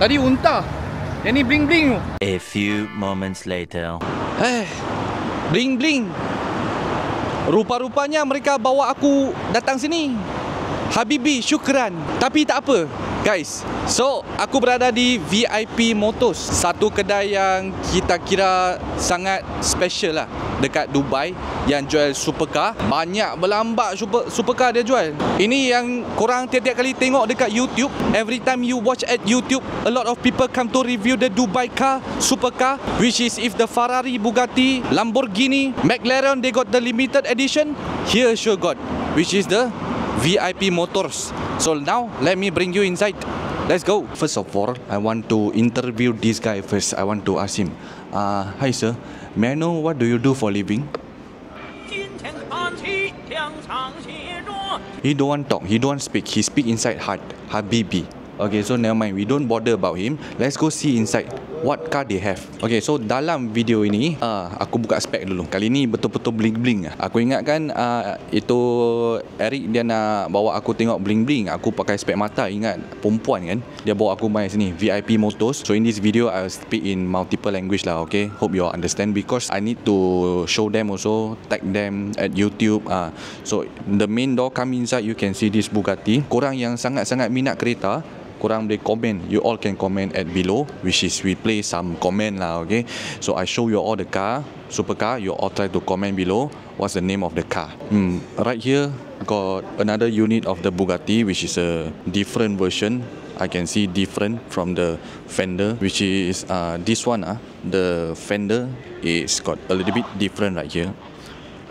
Tadi unta. Yang ni bling-bling tu. A few moments later. Bling-bling. Rupa-rupanya mereka bawa aku datang sini. Habibi, syukran. Tapi tak apa, guys. So, aku berada di VIP Motors, satu kedai yang kita kira sangat special lah dekat Dubai, yang jual supercar. Banyak berlambak supercar dia jual. Ini yang korang tiap-tiap kali tengok dekat YouTube. Every time you watch at YouTube, a lot of people come to review the Dubai car, supercar, which is if the Ferrari, Bugatti, Lamborghini, McLaren, they got the limited edition. Here sure got, which is the VIP Motors. So now let me bring you inside. Let's go. First of all, I want to interview this guy first. I want to ask him, hi sir, may I know what do you do for living? He don't want talk, he don't want speak. He speak inside heart, Habibi. Okay, so never mind, we don't bother about him. Let's go see inside what car they have. Okay, so dalam video ini aku buka spek dulu. Kali ni betul-betul bling-bling. Aku ingatkan itu Eric dia nak bawa aku tengok bling-bling. Aku pakai spek mata, ingat perempuan kan. Dia bawa aku main sini VIP Motors. So in this video I will speak in multiple language lah, okay? Hope you all understand because I need to show them also, tag them at YouTube. So the main door come inside, you can see this Bugatti. Korang yang sangat-sangat minat kereta, korang boleh komen. You all can comment at below, which is we play some comment lah, okay? So I show you all the car, supercar. You all try to comment below what's the name of the car. Right here got another unit of the Bugatti, which is a different version. I can see different from the fender, which is this one. The fender is got a little bit different right here.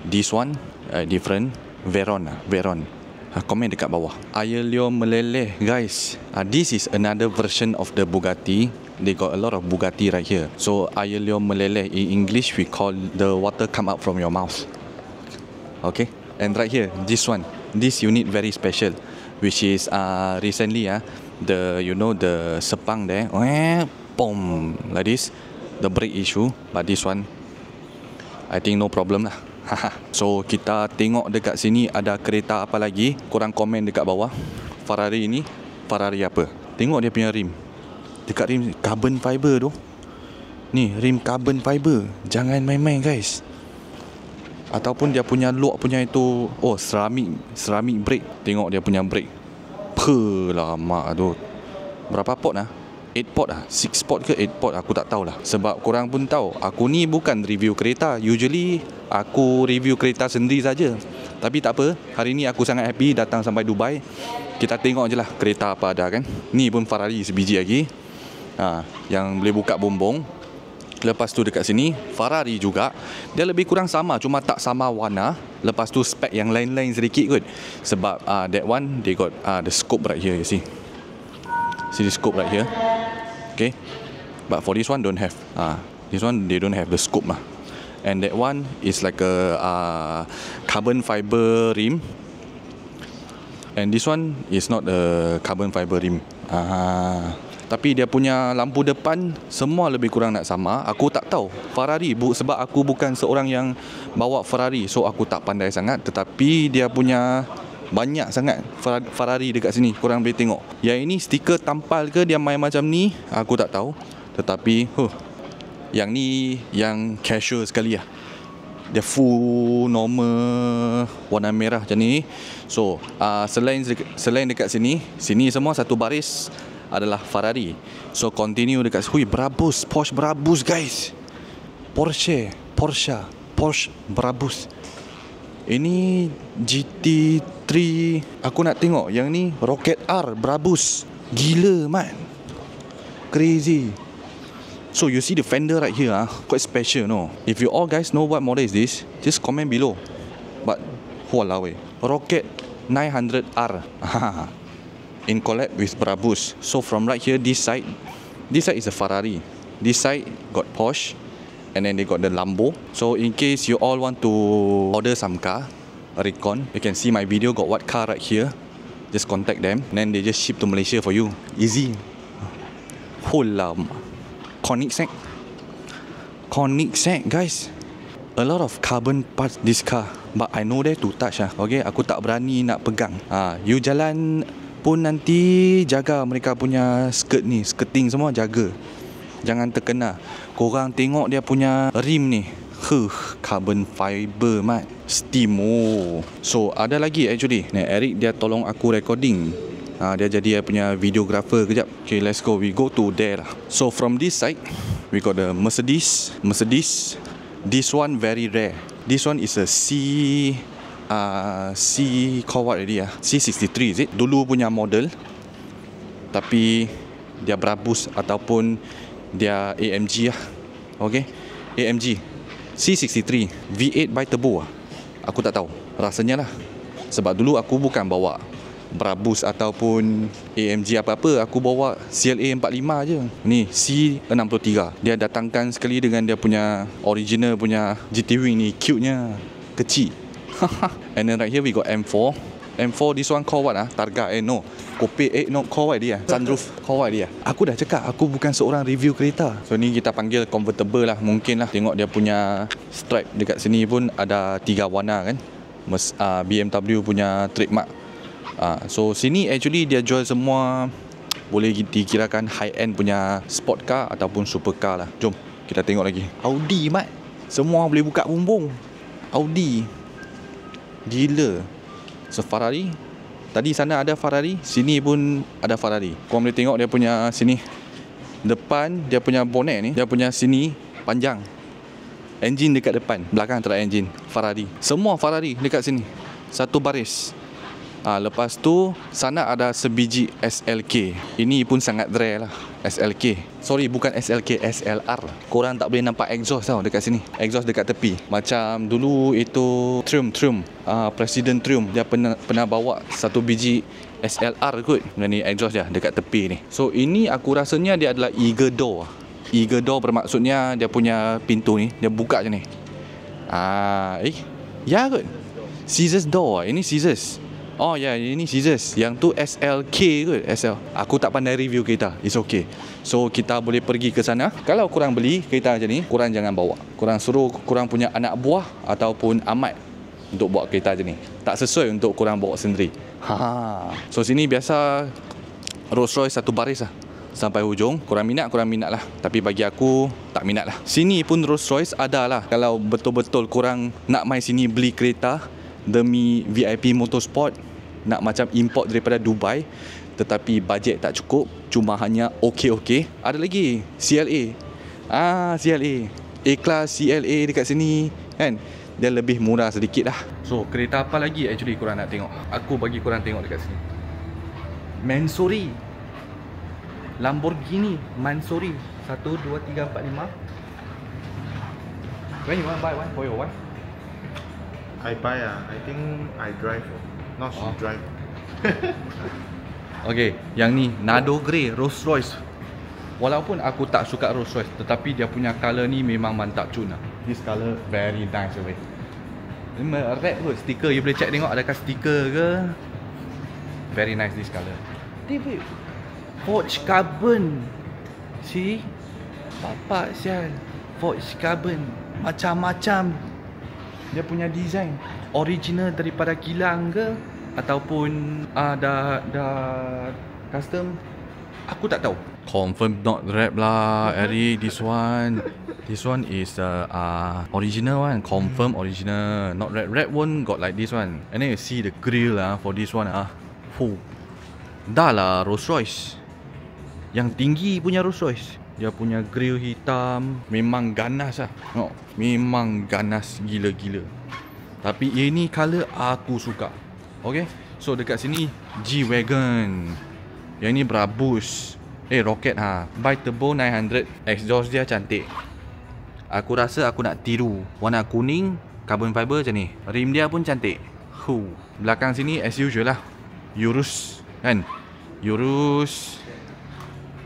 This one different. Veron. Komen dekat bawah. Ayer meleleh, guys. This is another version of the Bugatti. They got a lot of Bugatti right here. So ayer meleleh in English we call the water come out from your mouth. Okay. And right here, this one, this unit very special, which is recently the the sepang there, boom, like this, the brake issue. But this one, I think no problem lah. So kita tengok dekat sini ada kereta apa lagi. Korang komen dekat bawah. Ferrari ini Ferrari apa? Tengok dia punya rim. Dekat rim carbon fiber tu. Ni rim carbon fiber. Jangan main-main guys. Ataupun dia punya lock punya itu, ceramic brake. Tengok dia punya brake. Lama tu. Berapa port 8 port 6 port ke 8 port, aku tak tahulah. Sebab korang pun tahu, aku ni bukan review kereta. Usually aku review kereta sendiri saja. Tapi tak apa, hari ni aku sangat happy datang sampai Dubai. Kita tengok je lah kereta apa ada kan. Ni pun Ferrari sebiji lagi. Yang boleh buka bumbung. Lepas tu dekat sini Ferrari juga. Dia lebih kurang sama, cuma tak sama warna. Lepas tu spek yang lain-lain sedikit kot. Sebab that one they got the scope right here, you see. See the scope right here. Okay. But for this one don't have. This one they don't have the scope lah. And that one is like a carbon fiber rim. And this one is not a carbon fiber rim. Tapi dia punya lampu depan semua lebih kurang nak sama. Aku tak tahu Ferrari sebab aku bukan seorang yang bawa Ferrari, so aku tak pandai sangat. Tetapi dia punya banyak sangat Ferrari dekat sini. Korang boleh tengok. Yang ini stiker tampal ke dia main macam ni, aku tak tahu. Tetapi yang ni yang casual sekali lah. Dia full normal warna merah macam ni. So selain dekat sini semua satu baris adalah Ferrari. So continue dekat Brabus, Porsche Brabus guys. Porsche Brabus. Ini GT3. Aku nak tengok yang ni Rocket R Brabus. Gila man, crazy. So you see the fender right here, quite special, no? If you all guys know what model is this, just comment below. But walao Rocket 900R in collab with Brabus. So from right here, this side is a Ferrari. This side got Porsche, and then they got the Lambo. So in case you all want to order some car, a Recon, you can see my video got what car right here. Just contact them, and then they just ship to Malaysia for you. Easy. Koenigsegg guys. A lot of carbon parts this car, but I know there to touch Okay, aku tak berani nak pegang. You jalan pun nanti jaga mereka punya skirt ni, skirting semua jaga. Jangan terkena. Korang tengok dia punya rim ni. Carbon fiber mat. Steam. Oh. So ada lagi actually. Ni Eric dia tolong aku recording. Dia jadi dia punya videographer kejap. Okay, let's go. We go to there lah. So from this side, we got the Mercedes. This one very rare. This one is a call what already C63 is it? Dulu punya model. Tapi dia Brabus ataupun dia AMG lah. Okay, AMG C63 V8 by turbo aku tak tahu, rasanya lah. Sebab dulu aku bukan bawa Brabus ataupun AMG apa-apa, aku bawa CLA 45 je. Ni C63, dia datangkan sekali dengan dia punya original punya GT Wing ni, cute-nya, kecil. And then right here we got M4. M4 this one call what Targa no Coupe no call what dia sunroof call what dia. Aku dah cakap aku bukan seorang review kereta. So ni kita panggil convertible lah, mungkin lah. Tengok dia punya stripe dekat sini pun ada 3 warna kan. BMW punya trademark. So sini actually dia jual semua boleh dikirakan high end punya sport car ataupun super car lah. Jom kita tengok lagi. Audi mat, semua boleh buka bumbung. Audi gila. So Ferrari, tadi sana ada Ferrari, sini pun ada Ferrari. Korang boleh tengok dia punya sini, depan dia punya bonnet ni, dia punya sini panjang. Engine dekat depan, belakang tak ada engine. Ferrari, semua Ferrari dekat sini, satu baris. Lepas tu sana ada sebiji SLK. Ini pun sangat rare lah, SLK. Sorry, bukan SLK, SLR. Korang tak boleh nampak exhaust tau dekat sini. Exhaust dekat tepi. Macam dulu itu Triumph, President Triumph, dia pernah bawa satu biji SLR kot. Ni exhaust dia dekat tepi ni. So ini aku rasanya dia adalah eager door. Eager door bermaksudnya dia punya pintu ni dia buka je ni. Ya kot, scissors door. Ini scissors. Oh ya, ini scissors. Yang tu SLK kot, SL. Aku tak pandai review kereta. It's okay. So kita boleh pergi ke sana. Kalau korang beli kereta macam ni, korang jangan bawa. Korang suruh korang punya anak buah ataupun amat untuk bawa kereta macam ni. Tak sesuai untuk korang bawa sendiri. So sini biasa Rolls Royce satu baris lah sampai hujung. Korang minat lah. Tapi bagi aku tak minat lah. Sini pun Rolls Royce ada lah. Kalau betul-betul korang nak mai sini beli kereta demi VIP Motorsport, nak macam import daripada Dubai, tetapi bajet tak cukup, cuma hanya okey. Ada lagi CLA. CLA A-Class CLA dekat sini kan. Dia lebih murah sedikit lah. So kereta apa lagi actually korang nak tengok? Aku bagi korang tengok dekat sini. Mansory, Lamborghini Mansory 1, 2, 3, 4, 5. When you want buy one for your wife? I buy I think I drive. Not she drive. Okay, yang ni Nado Grey Rolls Royce. Walaupun aku tak suka Rolls Royce, tetapi dia punya colour ni memang mantap cun lah. This colour very nice away. Ini red kot, stiker. You boleh check tengok adakah stiker ke. Very nice this colour. David, Forged Carbon. See, bapak sial, Forged Carbon. Macam-macam dia punya design. Original daripada kilang ke ataupun dah custom, aku tak tahu. Confirm not rap lah Eric. This one is original one. Confirm original, not rap. Rap one got like this one. And then you see the grill for this one dah lah Rolls Royce yang tinggi punya Rolls Royce. Dia punya grill hitam memang ganas lah. Memang ganas gila-gila. Tapi ini colour aku suka. Okay, so dekat sini G-Wagon. Yang ni Brabus. Rocket by turbo 900. Exhaust dia cantik. Aku rasa aku nak tiru. Warna kuning, carbon fiber macam ni. Rim dia pun cantik. Belakang sini as usual lah, Urus kan. Urus.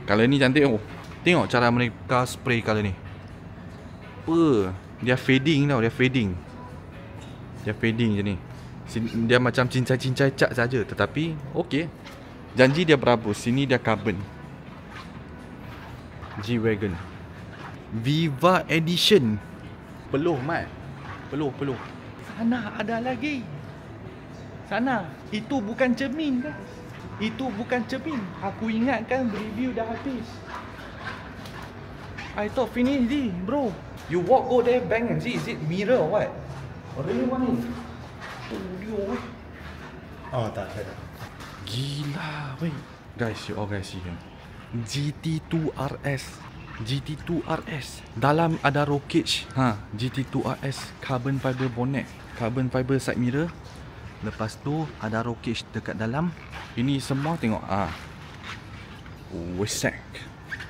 Colour ni cantik. Tengok cara mereka spray colour ni. Dia fading tau. Dia fading je ni. Dia macam cincai-cincai cat saja, tetapi okey. Janji dia Brabus. Sini dia carbon. G-Wagon Viva Edition. Peluh mat. Peluh. Sana ada lagi. Sana. Itu bukan cermin guys. Itu bukan cermin. Aku ingatkan review dah habis. I thought finish this, bro. You walk go there, bang and see. Is it mirror or what? Or really want it? Oh, tak ada. Gila, wait. Guys, you all guys see him. GT2 RS. GT2 RS. Dalam ada roll cage. GT2 RS. Carbon fiber bonnet. Carbon fiber side mirror. Lepas tu ada roll cage dekat dalam. Ini semua tengok. Wesek.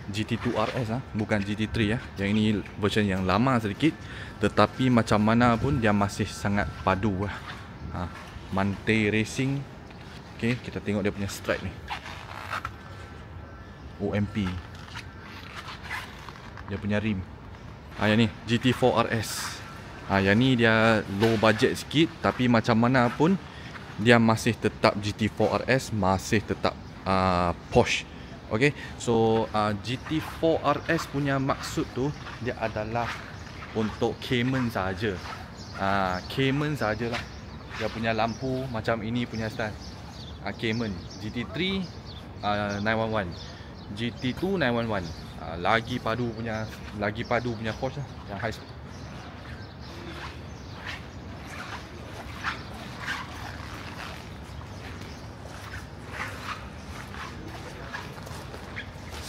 GT2 RS bukan GT3 ya. Yang ini version yang lama sedikit. Tetapi macam mana pun dia masih sangat padu lah. Mante Racing. Okay, kita tengok dia punya stripe ni. OMP. Dia punya rim. Yang ni GT4 RS. Yang ni dia low budget sikit, tapi macam mana pun dia masih tetap GT4 RS, masih tetap posh. Okay, so GT4 RS punya maksud tu dia adalah untuk Cayman saja. Cayman sajalah. Dia punya lampu macam ini punya style. Cayman. GT3 911. GT2 911. Lagi padu punya Porsche lah, yang high speed.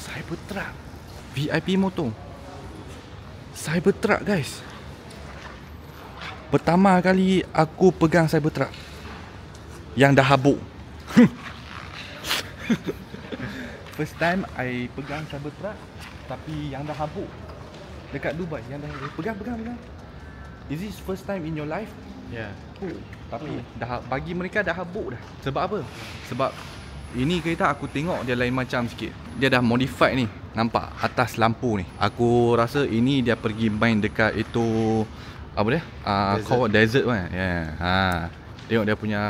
Cybertruck VIP motor. Cybertruck guys. Pertama kali aku pegang Cybertruck yang dah habuk. First time I pegang Cybertruck tapi yang dah habuk dekat Dubai, yang dah pegang. Is this first time in your life? Yeah. Tapi dah bagi mereka dah habuk dah. Sebab apa? Sebab ini kereta aku tengok dia lain macam sikit. Dia dah modified ni. Nampak atas lampu ni. Aku rasa ini dia pergi main dekat itu apa dia? Desert kan. Yeah. Tengok dia punya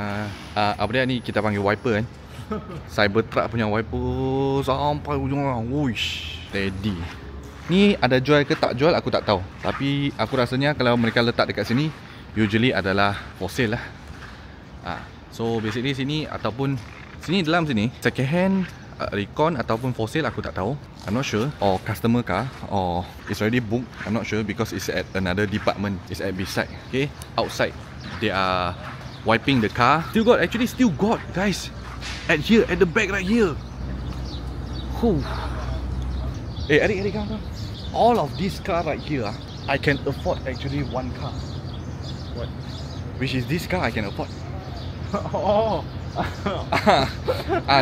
apa dia ni, kita panggil wiper kan. Cybertruck punya wiper sampai ujung lah. Wuish, steady. Ni ada jual ke tak jual aku tak tahu. Tapi aku rasanya kalau mereka letak dekat sini usually adalah for sale lah. So basically sini ataupun sini dalam sini second hand, recon ataupun for sale aku tak tahu. I'm not sure. Or customer car, or it's already booked. I'm not sure because it's at another department. It's at beside. Okay, outside they are wiping the car. Still got guys. At here, at the back right here. Eric, come. All of this car right here, I can afford actually one car. What? Which is this car I can afford.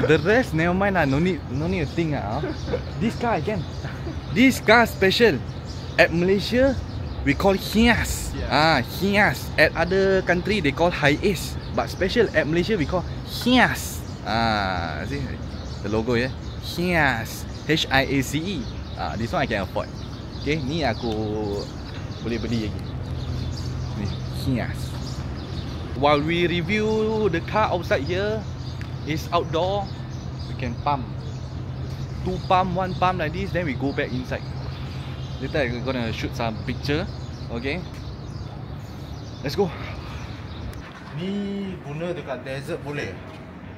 The rest never mind lah. No need to think This car I can. This car special. At Malaysia we call Hiace. Hiace. At other country they call Hiace. But special at Malaysia we call Hiace. See the logo ya. Hiace. HIACE. This one I can afford. Okay, ni aku boleh beli lagi. Ni Hiace. While we review the car outside here, it's outdoor. We can pump 2 pump, 1 pump like this. Then we go back inside. Later I'm gonna shoot some picture. Okay, let's go. Ni guna dekat desert boleh?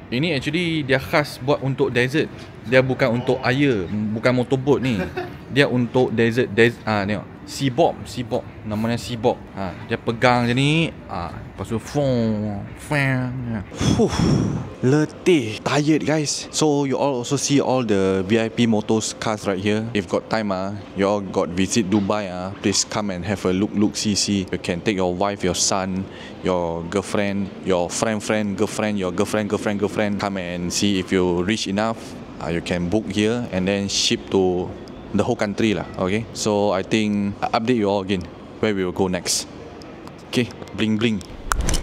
Ini actually dia khas buat untuk desert. Dia bukan untuk air, bukan motorboat ni. Dia untuk desert. Tengok. Seabob. Namanya Seabob. Dia pegang je ni. Lepas tu letih, tired guys. So you all also see all the VIP motors cars right here. If got time you all got visit Dubai please come and have a look see. You can take your wife, your son, your girlfriend, your friend, girlfriend, your girlfriend, come and see. If you rich enough, you can book here and then ship to the whole country lah. Okay, so I think update you all again where we will go next. Okay, bling.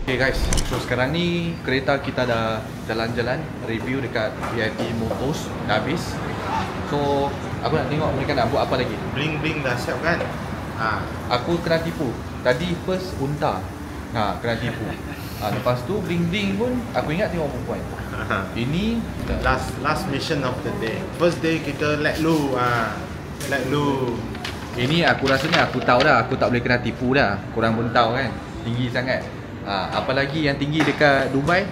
Okay guys, so sekarang ni kereta kita dah jalan-jalan review dekat VIP Motors dah habis. So aku nak tengok mereka nak buat apa lagi. Bling dah siap kan? Aku kena tipu. Tadi first unta. Kena tipu. Lepas tu bling pun aku ingat tengok perempuan. Ini last mission of the day. First day kita let loose. Ini aku rasanya aku tahu dah, aku tak boleh kena tipu dah. Korang pun tahu kan, tinggi sangat. Apalagi yang tinggi dekat Dubai.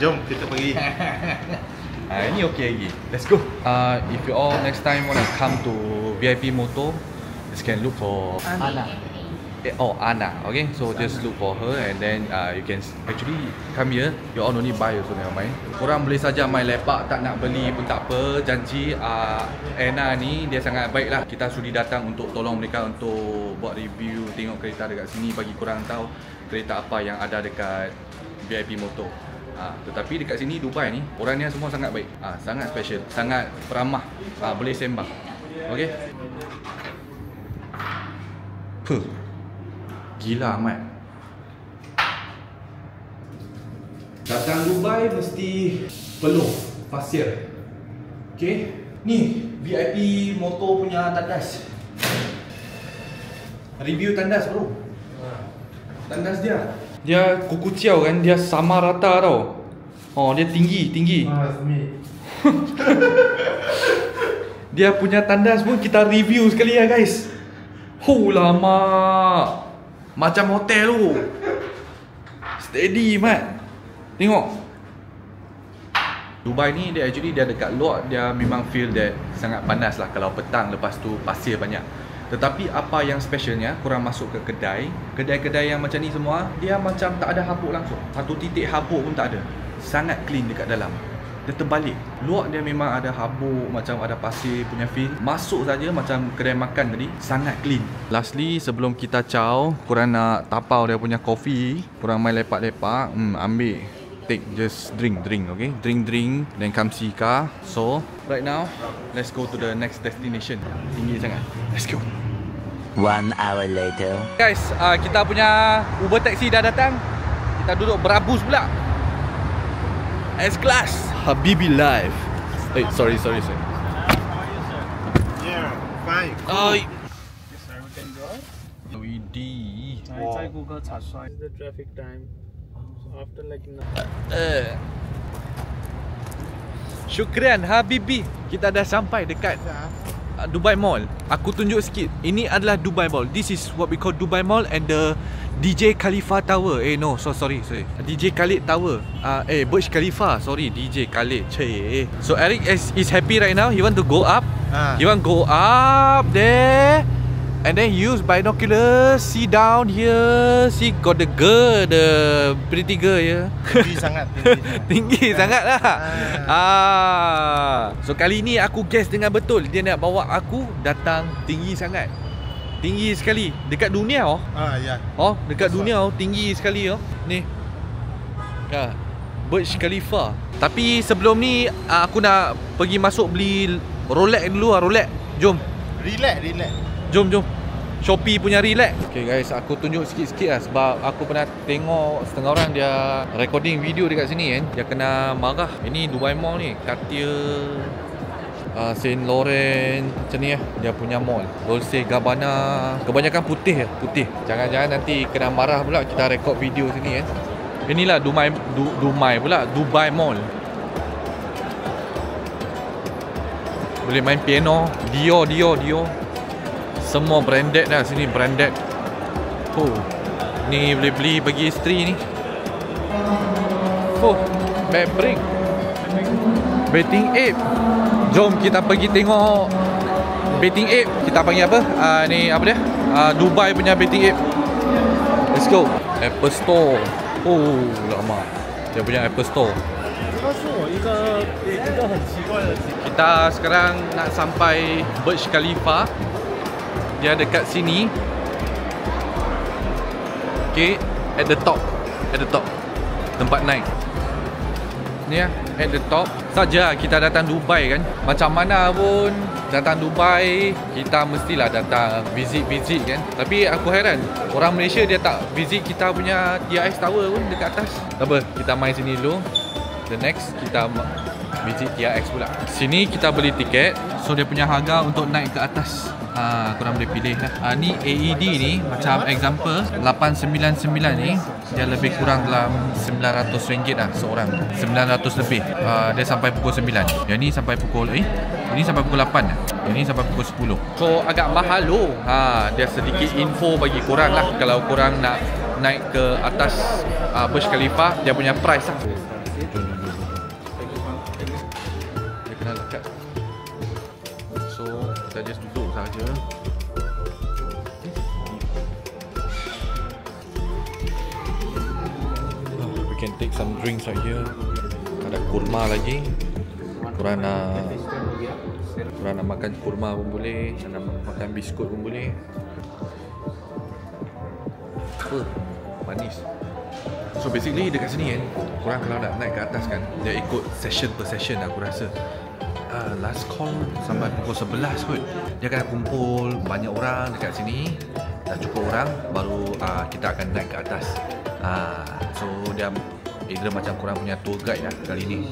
Jom kita pergi. Ini okay lagi. Let's go. If you all next time wanna come to VIP Moto, just can look for Ana. Ana. Okay, so just look for her and then you can actually come here. You all only buy also never mind. Korang boleh saja main lepak, tak nak beli pun tak apa. Janji Ana ni dia sangat baik lah. Kita sudi datang untuk tolong mereka untuk buat review, tengok kereta dekat sini, bagi korang tahu kereta apa yang ada dekat VIP Moto. Tetapi dekat sini Dubai ni orangnya semua sangat baik. Sangat special, sangat peramah. Boleh sembang. Okay. Gila amat. Datang Dubai mesti peluh pasir. Okay. Ni VIP Moto punya tandas. Review tandas bro. Tandas dia. Dia kuku ciao kan, dia sama rata tau. Dia tinggi. Dia punya tandas pun kita review sekali ya guys. Lama. Macam hotel tu. Steady mat. Tengok. Dubai ni dia actually dia dekat luar dia memang feel that sangat panas lah kalau petang, lepas tu pasir banyak. Tetapi apa yang specialnya, korang masuk ke kedai-kedai yang macam ni semua, dia macam tak ada habuk langsung. Satu titik habuk pun tak ada. Sangat clean dekat dalam. Dia terbalik. Luar dia memang ada habuk, macam ada pasir punya feel. Masuk saja macam kedai makan tadi, sangat clean. Lastly, sebelum kita caw, korang nak tapau dia punya kopi, korang main lepak-lepak, ambil. Take, just drink, okay? Drink, then come see car. So, right now, let's go to the next destination. Tinggi sangat. Let's go. 1 hour later. Guys, kita punya Uber taxi dah datang. Kita duduk berabus pula. S-Class Habibi Live. Sorry. Yeah, fine. Oi. Yes, sir, we can go. LED. 在谷歌查出来 the traffic time. So after like Syukran Habibi. Kita dah sampai dekat Dubai Mall. Aku tunjuk sikit. Ini adalah Dubai Mall. This is what we call Dubai Mall and the DJ Khalifa Tower. Sorry. DJ Khalid Tower. Burj Khalifa. Sorry, DJ Khalid. So Eric is happy right now. He want to go up. He want go up there. And then he use binoculars. See down here. See got the girl, the pretty girl ya. Tinggi sangat. Tinggi sangat lah. So kali ni aku guess dengan betul. Dia nak bawa aku datang tinggi sangat. Tinggi sekali. Dekat dunia Ya. Dekat dunia tinggi sekali Ni. Burj Khalifa. Tapi sebelum ni aku nak pergi masuk beli Rolex dulu Rolex. Jom. Relax. Jom. Shopee punya relax. Okay guys, aku tunjuk sikit-sikit lah. Sebab aku pernah tengok setengah orang dia recording video dekat sini kan. Dia kena marah. Ini Dubai Mall ni, Cartier, Saint Laurent, macam ni dia punya mall. Dolce Gabbana, kebanyakan putih. Jangan-jangan nanti kena marah pula kita record video sini kan. Inilah Dubai Mall. Boleh main piano. Dior. Semua branded dah sini, branded. Ni boleh beli bagi isteri ni. Fabric. Betting Ape. Jom kita pergi tengok Betting Ape. Kita panggil apa? Ni apa dia? Dubai punya Betting Ape. Let's go. Apple Store. Lama. Dia punya Apple Store. Kita sekarang nak sampai Burj Khalifa. Dia dekat sini. Okay, at the top. Tempat naik. Ni at the top. Saja kita datang Dubai kan. Macam mana pun datang Dubai, kita mestilah datang visit kan. Tapi aku heran, orang Malaysia dia tak visit kita punya TRX Tower pun dekat atas. Tak apa, kita main sini dulu. The next kita visit TRX pula. Sini kita beli tiket. So dia punya harga untuk naik ke atas, korang boleh pilih lah. Ni AED ni, macam example 899 ni, dia lebih kurang dalam RM900 lah seorang. 900 lebih. Dia sampai pukul 9. Yang ni sampai pukul Ini sampai pukul 8 lah. Ini sampai pukul 10. So agak mahal tu. Dia sedikit info bagi korang lah. Kalau korang nak naik ke atas Burj Khalifa, dia punya price lah. Dia kena lekat. So kita just duduk saja. We can take some drinks right here. Ada kurma lagi. Korang nak makan kurma pun boleh, nak makan biskut pun boleh. Manis. So basically dekat sini kan, korang kalau nak naik ke atas kan, dia ikut session per session aku rasa. Last call sampai pukul 11 kot. Dia akan kumpul banyak orang dekat sini. Dah cukup orang, baru kita akan naik ke atas. So dia macam korang punya tour guide lah kali ni.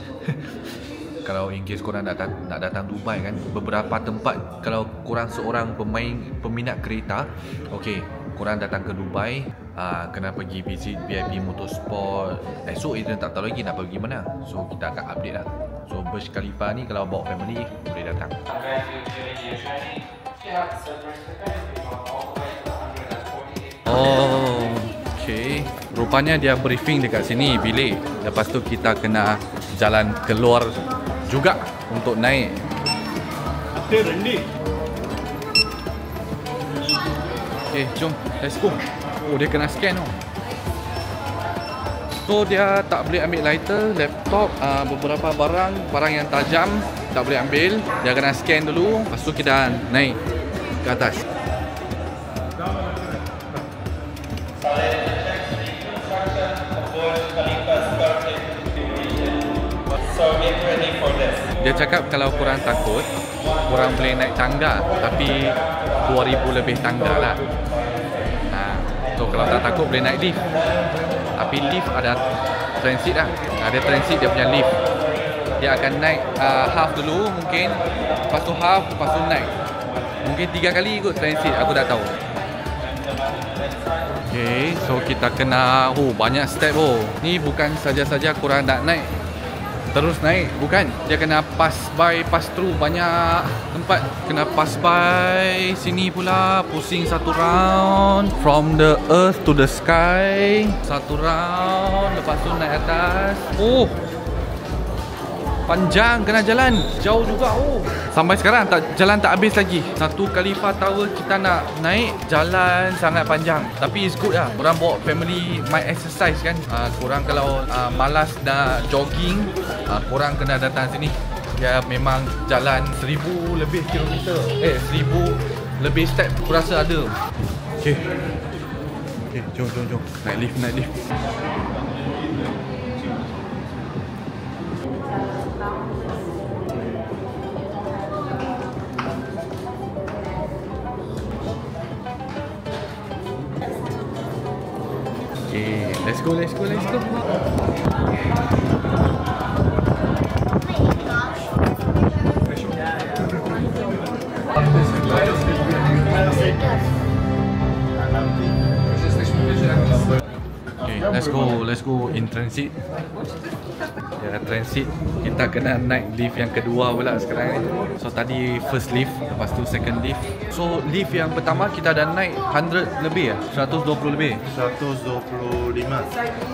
Kalau in case korang nak datang Dubai kan, beberapa tempat kalau korang seorang peminat kereta, okey, korang datang ke Dubai, kena pergi visit VIP Motorsport. So Adrian tak tahu lagi nak pergi mana. So kita akan update lah. So Burj Khalifa ni kalau bawa family boleh datang. Oh, okey. Rupanya dia briefing dekat sini bilik. Lepas tu kita kena jalan keluar juga untuk naik. Okay, jom, let's go. Oh, dia kena scan oh. So dia tak boleh ambil lighter, laptop, beberapa barang yang tajam tak boleh ambil. Dia kena scan dulu, lepas tu kita naik ke atas. Dia cakap kalau korang takut, korang boleh naik tangga, tapi 2000 lebih tangga lah. So kalau tak takut boleh naik lift. Tapi lift ada transit lah. Ada transit dia punya lift. Dia akan naik half dulu mungkin, lepas tu half, lepas tu naik. Mungkin 3 kali ikut transit, aku tak tahu. Okay, so kita kena banyak step Ni bukan saja-saja korang nak naik terus naik, bukan. Dia kena pass through banyak tempat. Kena pass by sini pula, pusing satu round from the earth to the sky. Satu round, lepas tu naik atas. Panjang, kena jalan jauh juga. Sampai sekarang jalan tak habis lagi. Satu Khalifa Tower kita nak naik, jalan sangat panjang. Tapi it's good lah, korang bawa family, my exercise kan. Korang kalau malas nak jogging, korang kena datang sini. Dia memang jalan 1000 lebih kilometer. 1000 lebih step aku rasa ada. Okay, jom. Naik lift. Okay, let's go. Okay, let's go in transit. Ya, transit. Kita kena naik lift yang kedua pula sekarang ni. So tadi first lift, lepas tu second lift. So lift yang pertama kita dah naik 100 lebih ya? 120 lebih? 125.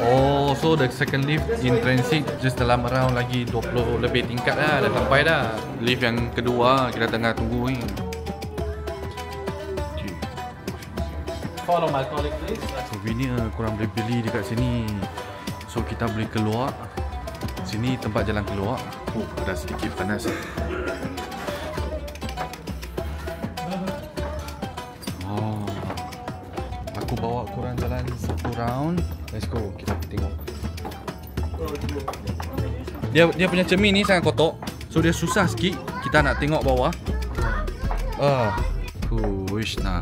Oh, so the second lift in transit just dalam around lagi 20 lebih tingkat lah. Dah sampai dah. Lift yang kedua kita tengah tunggu ni. Follow my colleague please. Souvenir korang boleh beli dekat sini. So kita boleh keluar. Sini tempat jalan keluar. Ada sedikit panas. Aku bawa korang jalan satu round. Let's go, kita tengok. Dia punya cermin ni sangat kotor. So dia susah sikit kita nak tengok bawah. Nah,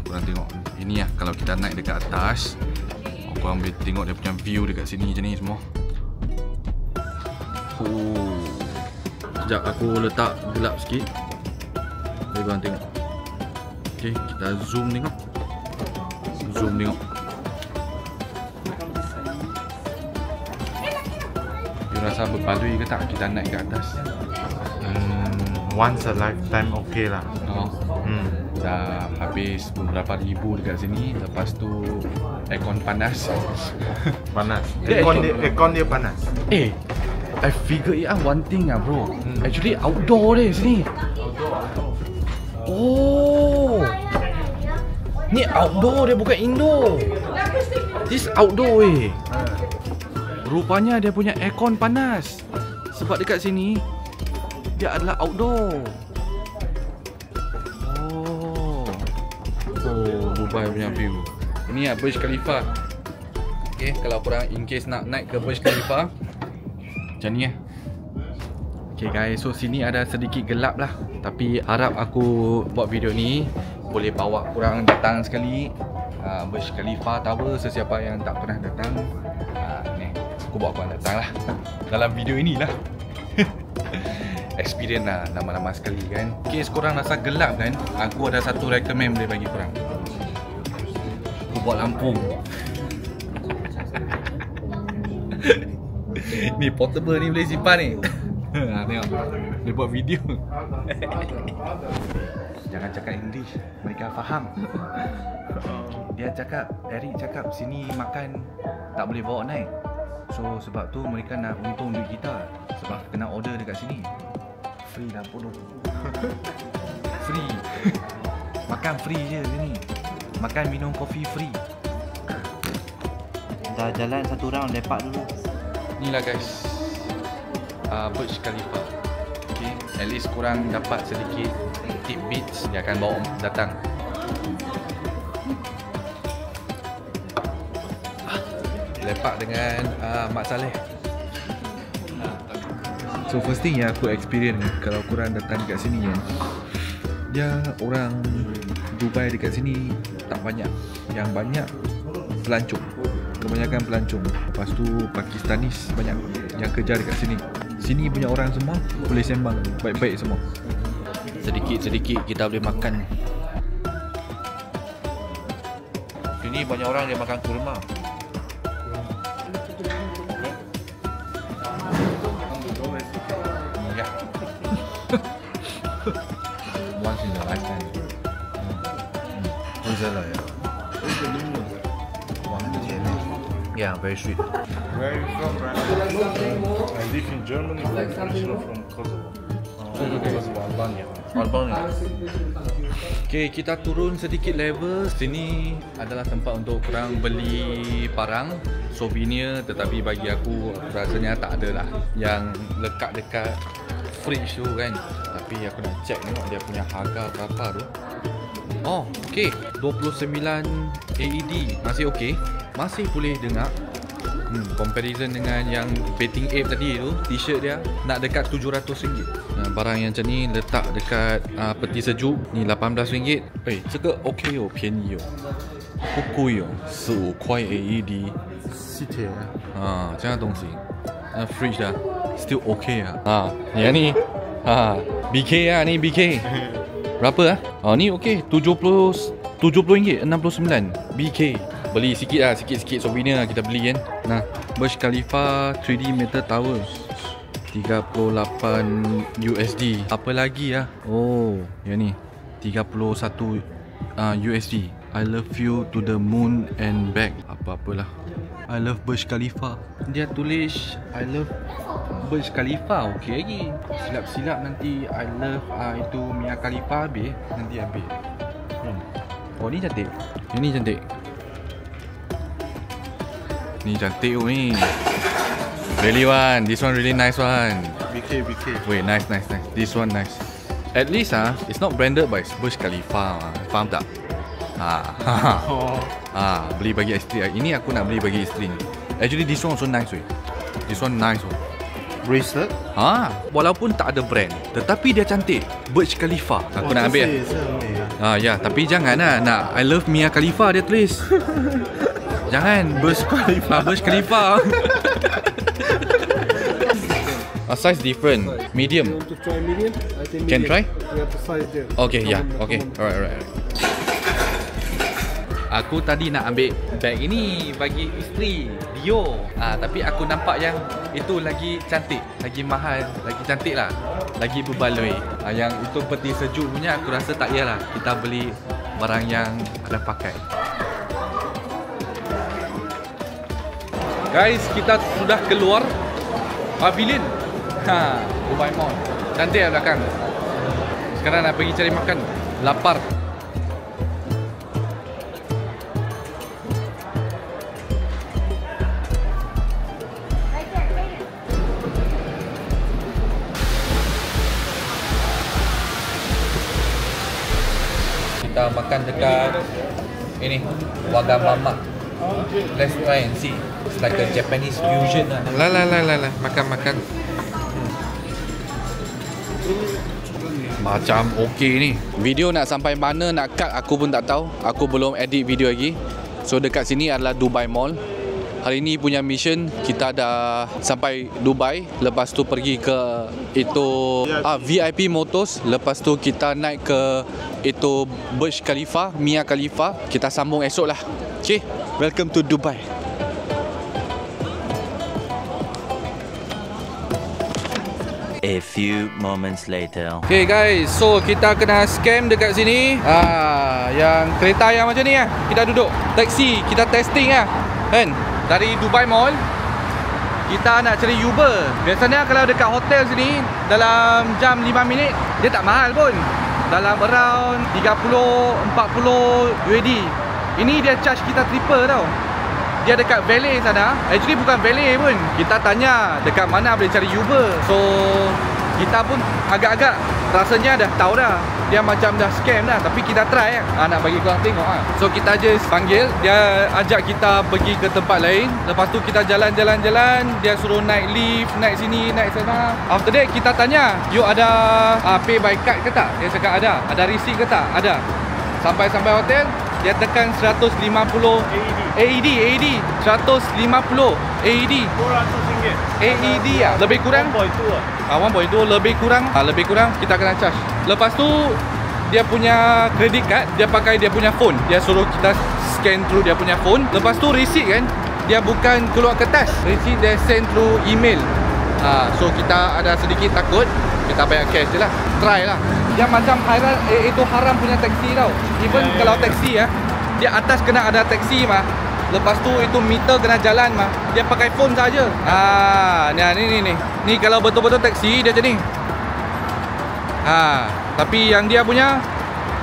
korang tengok. Ini lah kalau kita naik dekat atas. Korang boleh tengok dia punya view dekat sini macam ni semua. Sekejap aku letak gelap sikit. Boleh korang tengok. Okay, kita zoom tengok. You rasa berbaloi ke tak kita naik ke atas? once a lifetime okay lah. Dah habis beberapa ribu dekat sini. Lepas tu aircon panas. Panas. Dia Aircon dia panas. I figure it out one thing bro. Actually outdoor deh sini. Oh, ni outdoor dia, bukan indoor. This outdoor Rupanya dia punya aircon panas. Sebab dekat sini dia adalah outdoor. Dubai punya view. Ini Burj Khalifa. Okay, kalau korang in case nak naik ke Burj Khalifa, macam ni Okay guys, so sini ada sedikit gelap lah. Tapi harap aku buat video ni boleh bawa korang datang sekali Burj Khalifa Tower. Sesiapa yang tak pernah datang, ni aku bawa korang datang lah dalam video inilah. Experience lah lama-lama sekali kan. Okay, korang rasa gelap kan, aku ada satu recommend boleh bagi korang. Aku buat lampu. Ni portable ni, boleh simpan ni. Tengok, dia buat video. Jangan cakap English, mereka faham. Dia cakap, Eric cakap sini makan tak boleh bawa naik. So sebab tu mereka nak untung duit kita. Sebab kena order dekat sini. Free lah bodoh. Free. Makan free je sini. Makan minum kopi free. Dah jalan satu round, lepak dulu. Inilah guys, Burj Khalifa. Okay, at least korang dapat sedikit tidbits. Dia akan bawa datang. Lepak dengan Mak Saleh. So first thing yang aku experience kalau korang datang dekat sini kan, dia orang Dubai dekat sini tak banyak. Yang banyak pelancong. Kebanyakan pelancong. Lepas tu Pakistanis banyak yang kerja dekat sini. Sini punya orang semua boleh sembang baik-baik semua. Sedikit-sedikit kita boleh makan. Sini banyak orang yang makan kurma. Ya. Once in a lifetime. Lah ya. Yeah, very sweet. Where are you from, right? I live in Germany, but originally from Kosovo. Kosovo, Albania. Albania. Okay, kita turun sedikit level. Sini adalah tempat untuk korang beli barang, souvenir. Tetapi bagi aku rasanya tak ada lah yang lekat dekat fridge tu kan. Tapi aku nak check tengok dia punya harga berapa tu. Oh, okay, 29 AED. Masih okay, masih boleh dengar. Comparison dengan yang Betting Ape tadi tu, t-shirt dia nak dekat RM700. Barang yang macam ni letak dekat peti sejuk ni RM18. Ce个 OK 哦，便宜哦，不贵哦，15块 AED。谢谢。这样的东西，fridge 的 still OK ni BK ni BK. Berapa ni okey, RM70, 69 BK. Beli sikit lah, sikit-sikit souvenir lah kita beli kan. Nah, Burj Khalifa 3D Metal Tower 38 USD. Apa lagi Oh, yang ni 31 USD. I love you to the moon and back. Apa-apalah. I love Burj Khalifa. Dia tulis I love Burj Khalifa. Okey lagi. Silap-silap nanti I love itu Mia Khalifa habis. Nanti habis. Oh, ni cantik. Ini cantik. Ni cantik ni. Really one. This one really nice one. BK. Wait, nice. This one nice. At least it's not branded by Burj Khalifa. Faham tak? Beli bagi isteri. Ini aku nak beli bagi isteri. Actually this one also nice weh. This one nice oh. Bracelet? Walaupun tak ada brand, tetapi dia cantik. Burj Khalifa. Aku nak ambil. Ya, tapi jangan nak I love Mia Khalifa dia tulis. Jangan Burj Khalifa. A size different. Medium. You want to try medium? I think Can medium. try? We have the size there. Okay, yeah. Okay. Alright. Aku tadi nak ambil bag ini bagi isteri, Dior. Tapi aku nampak yang itu lagi cantik, lagi mahal, lagi cantik lah. lagi berbaloi. Yang itu peti sejuk punya aku rasa tak payahlah. Kita beli barang yang ada pakai. Guys, kita sudah keluar pavilion. Dubai Mall. Cantik lah belakang. Sekarang nak pergi cari makan. Lapar. Kita makan dekat ini Wagamama. Let's try and see. It's like a Japanese fusion lah. Makan. Macam okey ni. Video nak sampai mana nak cut aku pun tak tahu. Aku belum edit video lagi. So dekat sini adalah Dubai Mall. Hari ni punya mission kita dah sampai Dubai. Lepas tu pergi ke itu VIP Motors. Lepas tu kita naik ke itu Burj Khalifa, Mia Khalifa. Kita sambung esok lah. Okay, welcome to Dubai. A few moments later. Okay guys, so kita kena scam dekat sini. Yang kereta yang macam ni lah. Kita duduk taksi, kita testing lah kan. Dari Dubai Mall kita nak cari Uber. Biasanya kalau dekat hotel sini dalam jam 5 minit dia tak mahal pun. Dalam around 30-40 USD. Ini dia charge kita triple tau. Dia dekat valet sana. Actually bukan valet pun. Kita tanya dekat mana boleh cari Uber. So kita pun agak-agak rasanya dah tahu dah. Dia macam dah scam dah. Tapi kita try lah. Nak bagi korang tengok lah. So kita just panggil. Dia ajak kita pergi ke tempat lain. Lepas tu kita jalan-jalan. Dia suruh naik lift, naik sini, naik sana. After that kita tanya, you ada pay by card ke tak? Dia cakap ada. Ada receipt ke tak? Ada. Sampai hotel, dia tekan 150 AED 150 AED RM400. AED lah. Lebih kurang 1.2 lah. 1.2 lebih kurang kita kena charge. Lepas tu dia punya credit card, dia pakai dia punya phone. Dia suruh kita scan through dia punya phone. Lepas tu receipt kan, dia bukan keluar kertas. Receipt dia send through email. So kita ada sedikit takut. Kita bayar cash je lah. Try lah. Dia macam haram, itu haram punya taksi tau. Even kalau taksi dia atas kena ada taksi mah. Lepas tu itu meter kena jalan mah. Dia pakai phone saja. Ni. Ni kalau betul-betul taksi dia macam ni. Tapi yang dia punya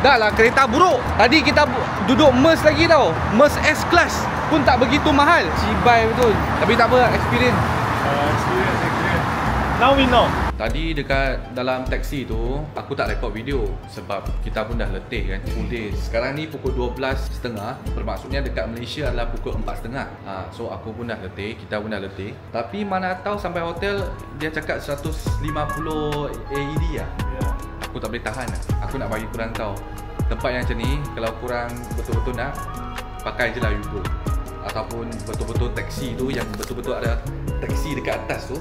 dah lah kereta buruk. Tadi kita duduk MERS lagi tau. MERS S-Class pun tak begitu mahal. Cibai betul. Tapi tak apa, experience. Experience. Now we know. Tadi dekat dalam taksi tu aku tak rekod video sebab kita pun dah letih kan, full day. Sekarang ni pukul 12.30, bermaksudnya dekat Malaysia adalah pukul 4.30. So aku pun dah letih, kita pun dah letih. Tapi mana tahu sampai hotel dia cakap 150 AED lah. Aku tak boleh tahan lah. Aku nak bagi korang tahu, tempat yang macam ni kalau korang betul-betul nak, pakai je lah Uber. Ataupun betul-betul taksi tu yang betul-betul ada taksi dekat atas tu.